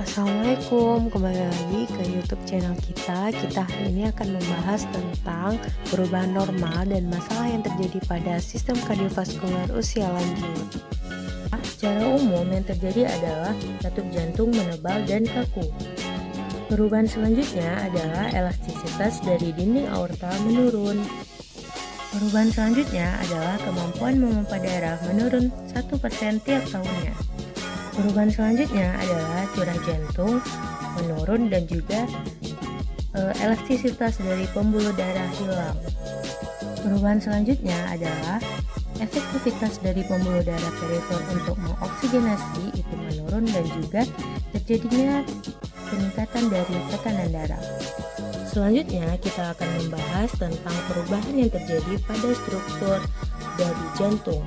Assalamualaikum, kembali lagi ke YouTube channel kita. Kita hari ini akan membahas tentang perubahan normal dan masalah yang terjadi pada sistem kardiovaskular usia lanjut. Secara umum yang terjadi adalah katup jantung menebal dan kaku. Perubahan selanjutnya adalah elastisitas dari dinding aorta menurun. Perubahan selanjutnya adalah kemampuan memompa darah menurun 1% tiap tahunnya. Perubahan selanjutnya adalah curah jantung menurun dan juga elastisitas dari pembuluh darah hilang. Perubahan selanjutnya adalah efektivitas dari pembuluh darah perifer untuk mengoksigenasi itu menurun dan juga terjadinya peningkatan dari tekanan darah. Selanjutnya kita akan membahas tentang perubahan yang terjadi pada struktur dari jantung.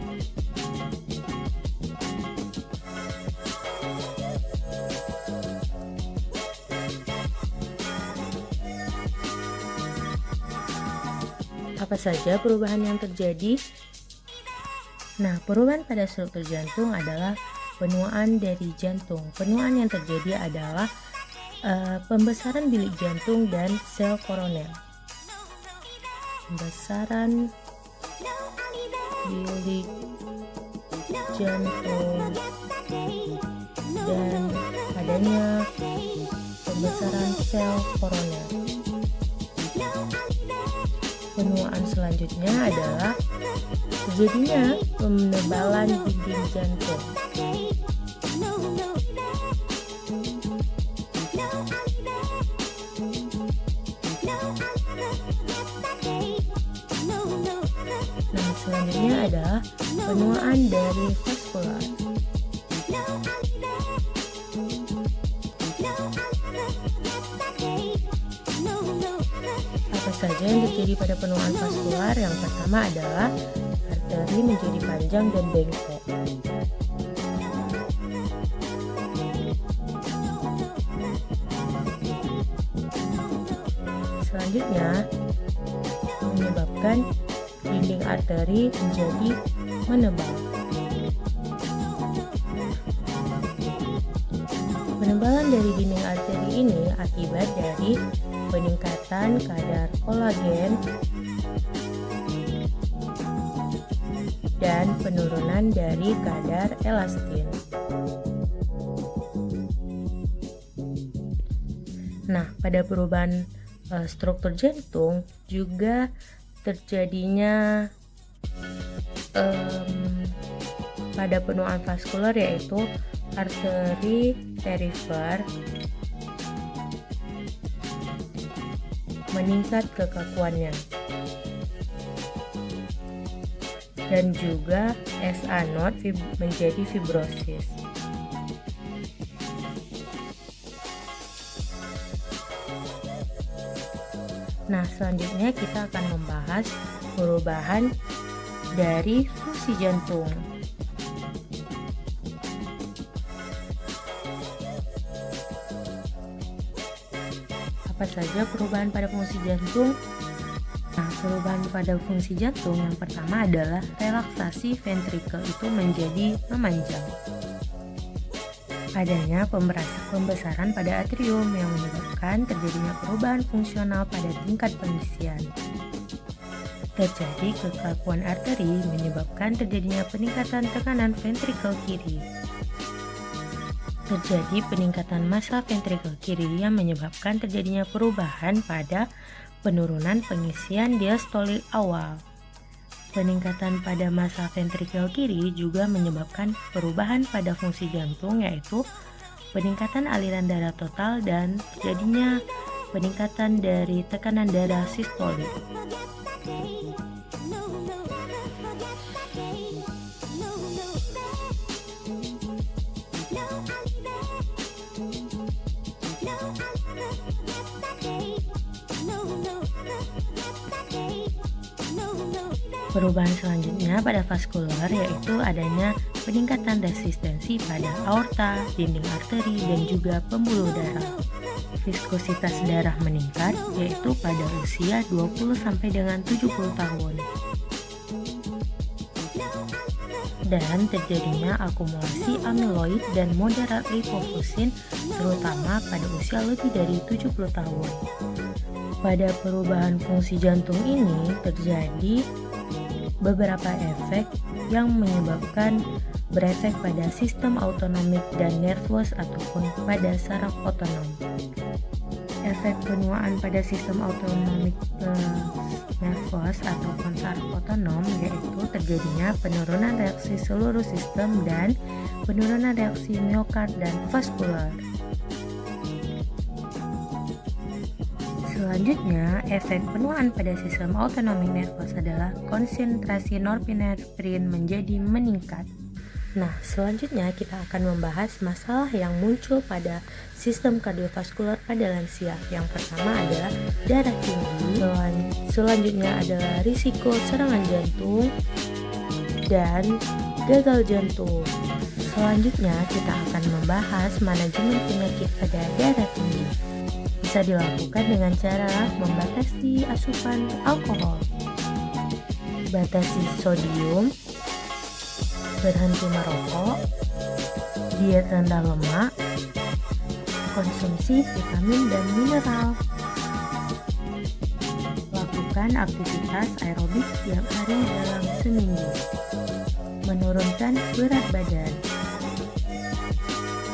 Apa saja perubahan yang terjadi? Nah, perubahan pada struktur jantung adalah penuaan dari jantung. Penuaan yang terjadi adalah pembesaran bilik jantung dan sel koroner. Pembesaran bilik jantung dan adanya pembesaran sel koroner. Penuaan selanjutnya adalah terjadinya penebalan dinding jantung. Nah, selanjutnya adalah penuaan dari vaskular. Apa saja yang terjadi pada penuaan vaskular? Yang pertama adalah arteri menjadi panjang dan bengkok. Selanjutnya menyebabkan dinding arteri menjadi menebal. Penebalan dari dinding arteri ini akibat dari peningkatan kadar kolagen dan penurunan dari kadar elastin. Nah, pada perubahan struktur jantung juga terjadinya pada penuaan vaskular, yaitu arteri perifer meningkat kekakuannya dan juga SA node menjadi fibrosis. Nah, selanjutnya kita akan membahas perubahan dari fungsi jantung. Apa saja perubahan pada fungsi jantung? Nah, perubahan pada fungsi jantung yang pertama adalah relaksasi ventrikel itu menjadi memanjang. Adanya pembesaran pada atrium yang menyebabkan terjadinya perubahan fungsional pada tingkat pengisian. Terjadi kekakuan arteri menyebabkan terjadinya peningkatan tekanan ventrikel kiri. Terjadi peningkatan massa ventrikel kiri yang menyebabkan terjadinya perubahan pada penurunan pengisian diastolik awal. Peningkatan pada massa ventrikel kiri juga menyebabkan perubahan pada fungsi jantung, yaitu peningkatan aliran darah total dan terjadinya peningkatan dari tekanan darah sistolik. Perubahan selanjutnya pada vaskular yaitu adanya peningkatan resistensi pada aorta, dinding arteri, dan juga pembuluh darah. Viskositas darah meningkat yaitu pada usia 20 sampai dengan 70 tahun. dan terjadinya akumulasi amiloid dan moderat lipofusin terutama pada usia lebih dari 70 tahun. Pada perubahan fungsi jantung ini terjadi beberapa efek yang menyebabkan berefek pada sistem autonomik dan nervus ataupun pada saraf otonom. Efek penuaan pada sistem autonomik nervus ataupun saraf otonom yaitu terjadinya penurunan reaksi seluruh sistem dan penurunan reaksi miokard dan vaskular. Selanjutnya, efek penuaan pada sistem autonomik nervus adalah konsentrasi norepinefrin menjadi meningkat. Nah, selanjutnya kita akan membahas masalah yang muncul pada sistem kardiovaskular pada lansia. Yang pertama adalah darah tinggi, selanjutnya adalah risiko serangan jantung dan gagal jantung. Selanjutnya kita akan membahas manajemen penyakit pada darah tinggi. Bisa dilakukan dengan cara membatasi asupan alkohol, batasi sodium, berhenti merokok, diet rendah lemak, konsumsi vitamin dan mineral. Lakukan aktivitas aerobik setiap hari dalam seminggu. Menurunkan berat badan.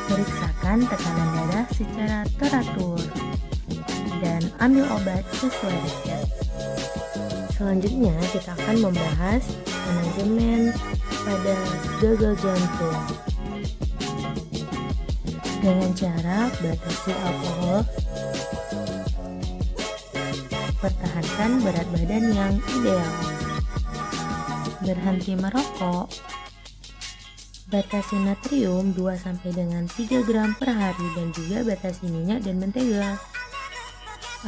Periksakan tekanan darah secara teratur dan ambil obat sesuai resep. Selanjutnya kita akan membahas manajemen pada gagal jantung dengan cara batasi alkohol, pertahankan berat badan yang ideal, berhenti merokok, batasi natrium 2 sampai dengan 3 gram per hari dan juga batasi minyak dan mentega.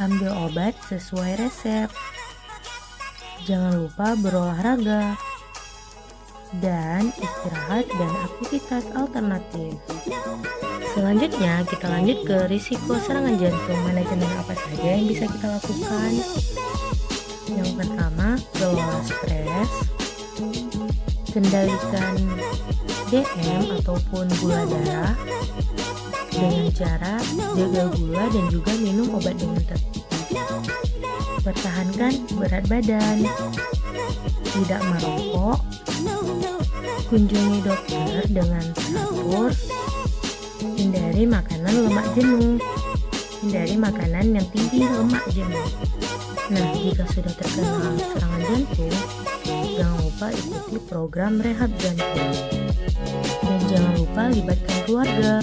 Ambil obat sesuai resep. Jangan lupa berolahraga dan istirahat dan aktivitas alternatif. Selanjutnya kita lanjut ke risiko serangan jantung. Manajemen apa saja yang bisa kita lakukan? Yang pertama, kelola stres, kendalikan DM ataupun gula darah dengan cara jaga gula dan juga minum obat dengan tertib. Pertahankan berat badan, tidak merokok, kunjungi dokter dengan teratur, hindari makanan lemak jenuh, hindari makanan yang tinggi lemak jenuh. Nah, jika sudah terkena serangan jantung, jangan lupa ikuti program rehab jantung. Dan jangan lupa libatkan keluarga.